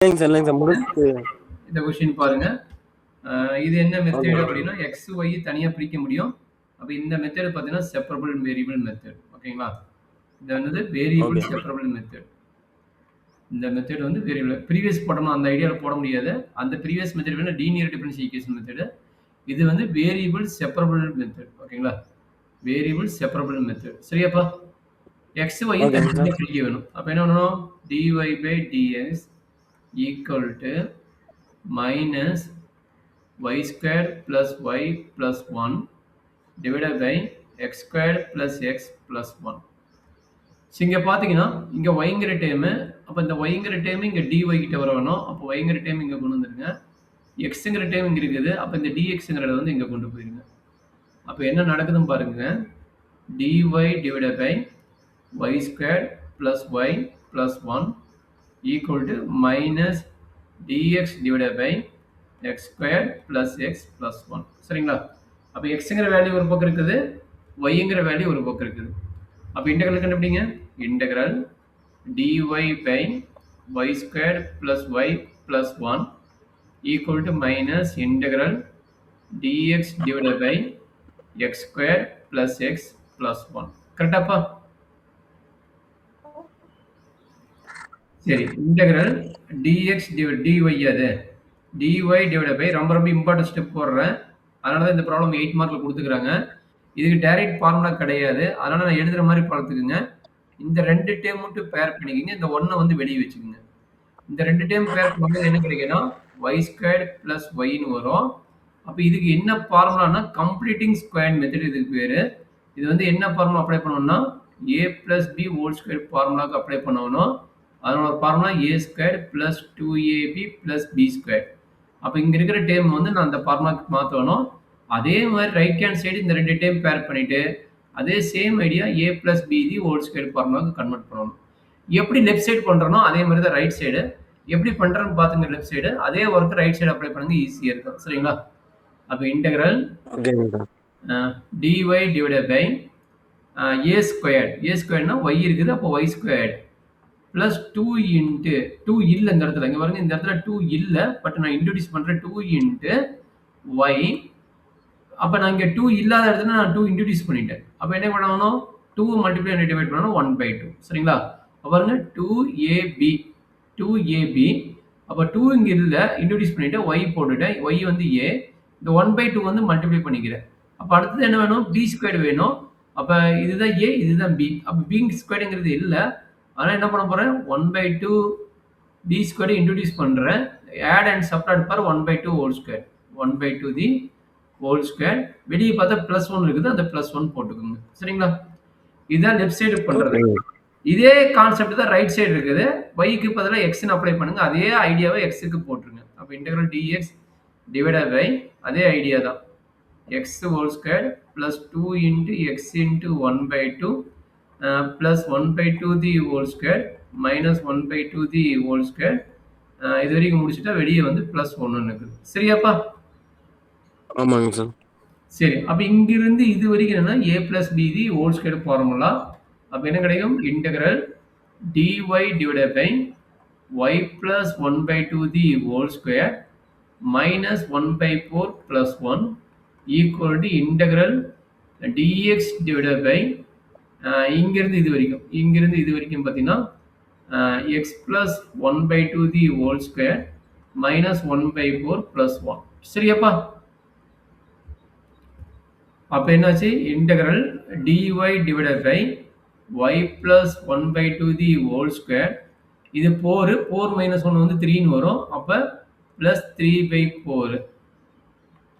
இல்லைங்க சார் முடிச்சு இந்த கொஸ்டின் பாருங்க. இது என்ன மெத்தட் ஓகே அப்படின்னா எக்ஸ் ஒய் தனியாக பிரிக்க முடியும். அப்போ இந்த மெத்தட் பார்த்தீங்கன்னா செப்பரபிள் வேரியபிள் மெத்தட். ஓகேங்களா? இது வந்து வேரியபிள் ஓகே செப்பரபிள் மெத்தட். இந்த மெத்தட் வந்து வேரியபிள் ப்ரீவியஸ் போடணும் அந்த ஐடியாவில் போட முடியாது. அந்த ப்ரீவியஸ் மெத்தட் வேணும் லீனியர் டிஃபரன்ஷியல் ஈக்குவேஷன் மெத்தட். இது வந்து வேரியபிள் செப்பரபிள் மெத்தட். ஓகேங்களா? Variable separable method. சரியாப்பா? எக்ஸ் ஒய் தனியாக பிரிக்க வேணும். அப்போ என்ன பண்ணணும்? dy by dx equal to minus y squared plus y plus 1 divided by x squared plus x plus 1. So இங்கே பார்த்தீங்கன்னா இங்கே ஒய்ங்கிற டேமு, அப்போ இந்த ஒய்ங்கிற டேமு இங்கே டிஒய் கிட்ட வரணும். அப்போ ஒய்ங்கிற டேம் இங்கே கொண்டு வந்துருங்க. எக்ஸுங்கிற டேம் இங்கே இருக்குது. அப்போ இந்த டிஎக்ஸுங்கிறத வந்து இங்கே கொண்டு போயிருங்க. அப்போ என்ன நடக்குதுன்னு பாருங்க. dy divided by y squared plus y plus 1 equal to minus dx divided by x squared plus x plus 1. சரிங்களா? அப்போ எக்ஸுங்கிற வேல்யூ ஒரு பக்கம் இருக்குது, ஒய்ங்கிற வேல்யூ ஒரு பக்கம் இருக்குது. அப்போ இன்டெக்ரல் கண்டுபிடிங்க. Integral dy by y squared plus y plus 1 equal to minus integral dx divided by x squared plus x plus 1. கரெக்டாப்பா? சரி, இன்டெக்ரல் dx dy அது dy divided by ரொம்ப இம்பார்ட்டன்ட் ஸ்டெப் போடுறேன். அதனால தான் இந்த ப்ராப்ளம் 8 மார்க்கில் கொடுத்துக்கிறாங்க. இதுக்கு டைரக்ட் ஃபார்முலா கிடையாது. அதனால நான் எழுதுற மாதிரி பார்த்துக்குங்க. இந்த ரெண்டு டேம் மட்டும் பேர் பண்ணிக்கிங்க. இந்த ஒன்றை வந்து வெளியே வச்சுக்கோங்க. இந்த ரெண்டு டேம் பேர் பண்ணும்போது என்ன கிடைக்குன்னா y ஸ்கொயர்ட் பிளஸ் ஒய்னு வரும். அப்போ இதுக்கு என்ன ஃபார்முலானா கம்ப்ளீட்டிங் ஸ்கொயர் மெத்தட் இதுக்கு பேர். இது வந்து என்ன ஃபார்முலா அப்ளை பண்ணணும்னா a plus b whole square ஃபார்முலாவுக்கு அப்ளை பண்ணணும். அதனோட formula a square plus 2ab plus b square. அப்போ இங்கே இருக்கிற டேம் வந்து நான் அந்த ஃபார்முலாக்கு மாற்றணும். அதே மாதிரி ரைட் ஹேண்ட் சைடு இந்த ரெண்டு டேம் பேர் பண்ணிவிட்டு அதே same idea a plus B the whole square ஃபார்முலாவுக்கு கன்வெர்ட் பண்ணணும். எப்படி லெஃப்ட் சைடு பண்ணுறனோ அதே மாதிரி தான் ரைட் சைடு. எப்படி பண்ணுறேன்னு பார்த்துங்க. லெஃப்ட் சைடு அதே ஒர்க்கு ரைட் சைடு அப்ளை பண்ணுங்க, ஈஸியாக இருக்கும். சரிங்களா? அப்போ integral dy divided by a squared. a ஸ்கொயர்னா ஒய் இருக்குது, அப்போ ஒய் ஸ்கொயர்ட் ப்ளஸ் 2 இன்ட்டு 2 இல்லை இந்த இடத்துல. இங்கே பாருங்க, இந்த இடத்துல 2 இல்லை, பட் நான் இன்ட்ரடியூஸ் பண்ணுறேன் 2 இன்ட்டு ஒய். அப்போ நான் இங்கே 2 இல்லாத இடத்துல நான் 2 இன்ட்ரடியூஸ் பண்ணிட்டேன். அப்போ என்ன பண்ணணும்? 2 மல்டிப்ளை டிவைட் பண்ணணும் 1/2. சரிங்களா? அப்போ பாருங்க 2ab 2ab. அப்போ 2 இங்கே இல்லை, இன்ட்ரடியூஸ் பண்ணிவிட்டு ஒய் போட்டுட்டேன். ஒய் வந்து a, இந்த 1/2 வந்து மல்டிப்ளை பண்ணிக்கிறேன். அப்போ அடுத்தது என்ன வேணும்? பி ஸ்கொயர் வேணும். அப்போ இதுதான் a, இதுதான் b. அப்போ பி ஸ்கொயருங்கிறது இல்லை. ஆனால் என்ன பண்ண போகிறேன்? 1/2 பி ஸ்கொயர் இன்ட்ரடியூஸ் பண்ணுறேன். Add and subtract for 1/2 whole square. 1/2 the whole square. வெளியே பார்த்தா ப்ளஸ் 1 இருக்குது, அந்த ப்ளஸ் 1 போட்டுக்கோங்க. சரிங்களா? இதுதான் லெஃப்ட் சைடு பண்ணுறது. இதே கான்செப்ட் தான் ரைட் சைடு இருக்குது. ஒய்க்கு பதிலாக எக்ஸ்ன்னு அப்ளை பண்ணுங்க. அதே ஐடியாவை எக்ஸுக்கு போட்டுருங்க. அப்போ இன்டெக்ரல் டிஎக்ஸ் டிவைடட் பை அதே ஐடியா தான் X whole square plus 2 into X into 1/2 plus 1/2 the whole square minus 1/2 the whole square. இது வரைக்கும் முடிச்சுட்டா வெளியே வந்து ப்ளஸ் 1 இருக்குது. சரியாப்பா? ஆமாங்க சார். சரி, அப்போ இங்கிருந்து இது வரைக்கும் என்னன்னா a plus B the whole square formula. அப்போ என்ன கிடைக்கும்? Integral dy divided by y plus 1/2 the whole square minus 1/4 plus 1 equal to integral dx divided by இங்கிருந்து இது வரைக்கும் பார்த்தீங்கன்னா x plus 1/2 the whole square minus 1/4 plus 1. சரியாப்பா? அப்போ என்னாச்சு? Integral dy divided by y plus 1/2 the whole square. இது 4 minus 1 வந்து 3ன்னு வரும். அப்போ plus 3/4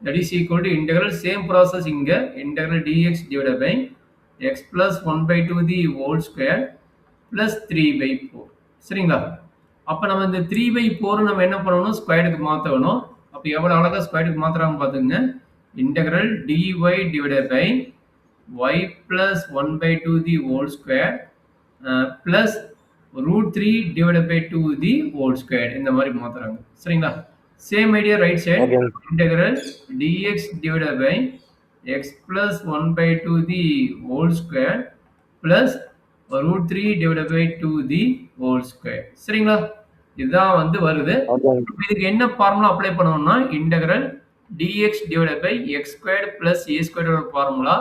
that is equal to integral same process இங்கே integral dx divided by x plus 1/2 the whole square plus 3/4. சரிங்களா? அப்போ நம்ம இந்த 3/4 நம்ம என்ன பண்ணணும்? ஸ்கொயருக்கு மாற்றணும். அப்போ எவ்வளோ அழகாக ஸ்கொயருக்கு மாற்றுறாங்க பார்த்துங்க. Integral dy divided by y plus 1/2 the whole square plus √3 divided by 2 the whole square. இந்த மாதிரி மாற்றுறாங்க. சரிங்களா? Same idea right side. Integral dx divided by x plus 1/2 the whole square plus √3 divided by 2 the whole square. சரிங்களா? இதுதான் வந்து வருது. ஓகேங்க. இதுக்கு என்ன ஃபார்முலா அப்ளை பண்ணணும்னா, integral dx divided by x squared plus a ஸ்கொயர்டோட ஃபார்முலா.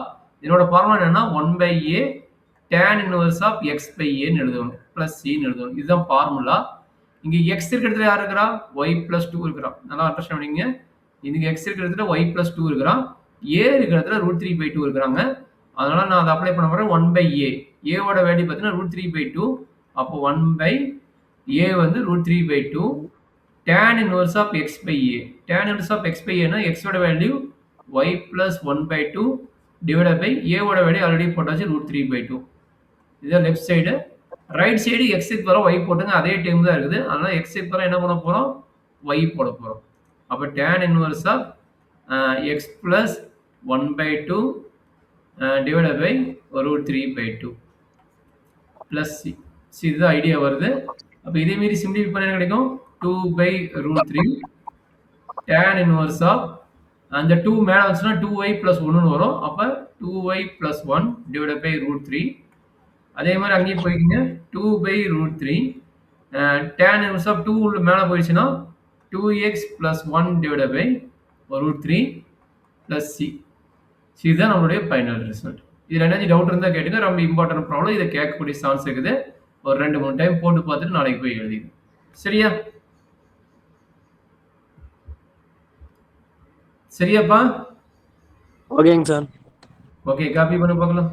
இதனோட ஃபார்முலா என்னன்னா 1/a tan inverse of x by a ன்னு எழுதணும். பிளஸ் c ன்னு எழுதணும். இதுதான் ஃபார்முலா. இங்க x இருக்கிற இடத்துல யார் இருக்கிறா? y பிளஸ் 2 இருக்கிறா. நல்லா அண்டர்ஸ்டாண்ட் பண்ணிக்கங்க. இங்க x இருக்கிற இடத்துல y பிளஸ் 2 இருக்கிறான். a இருக்கிற இடத்துல √3/2 இருக்கிறாங்க. அதனால நான் அதை அப்ளை பண்ண போறேன் 1/a. a ஓட வேல்யூ பார்த்தீங்கன்னா √3/2. அப்போ 1/a வந்து √3/2 tan inverse of x by a. Tan inverse of x by a னா x ஓட value y plus 1/2 divided by a ஓட வேல்யூ ஆல்ரெடி போட்டாச்சு √3/2. இதுதான் left side. Right side x க்கு பதிலா y போட்டுங்க. அதே டேர்ம் தான் இருக்குது. அதனால x க்கு பதிலா என்ன பண்ண போறோம்? y போட போறோம். அப்ப tan inverse of x plus 1/2 divided by √3/2 plus c. இதுதான் ஐடியா வருது. அப்ப இதே மீறி சிம்பிளிஃபை பண்ண என்ன கிடைக்கும்? 2/√3 tan inverse of அந்த 2 மேல வந்துச்சுன்னா 2y plus 1 வரும். அப்ப 2y plus 1 divided by √3. அதே மாதிரி அங்கேயும் போய்க்குங்க 2/√3 tan inverse of 2 மேல போயிடுச்சுன்னா 2x plus 1 divided by √3 plus c. இதுதான் நம்மளுடைய ஃபைனல் ரிசல்ட். இதுல ஏதாச்சும் டவுட் இருந்தா கேட்டுங்க. ரொம்ப இம்பார்ட்டன்ட் ப்ராப்ளம். இதை கேட்கக்கூடிய சான்ஸ் இருக்குது. ஒரு 2-3 டைம் போட்டு பார்த்துட்டு நாளைக்கு போய் எழுதிடுங்க. சரியா? சரியாப்பா? ஓகேங்க சார். ஓகே, காப்பி பண்ண பார்க்கலாம்.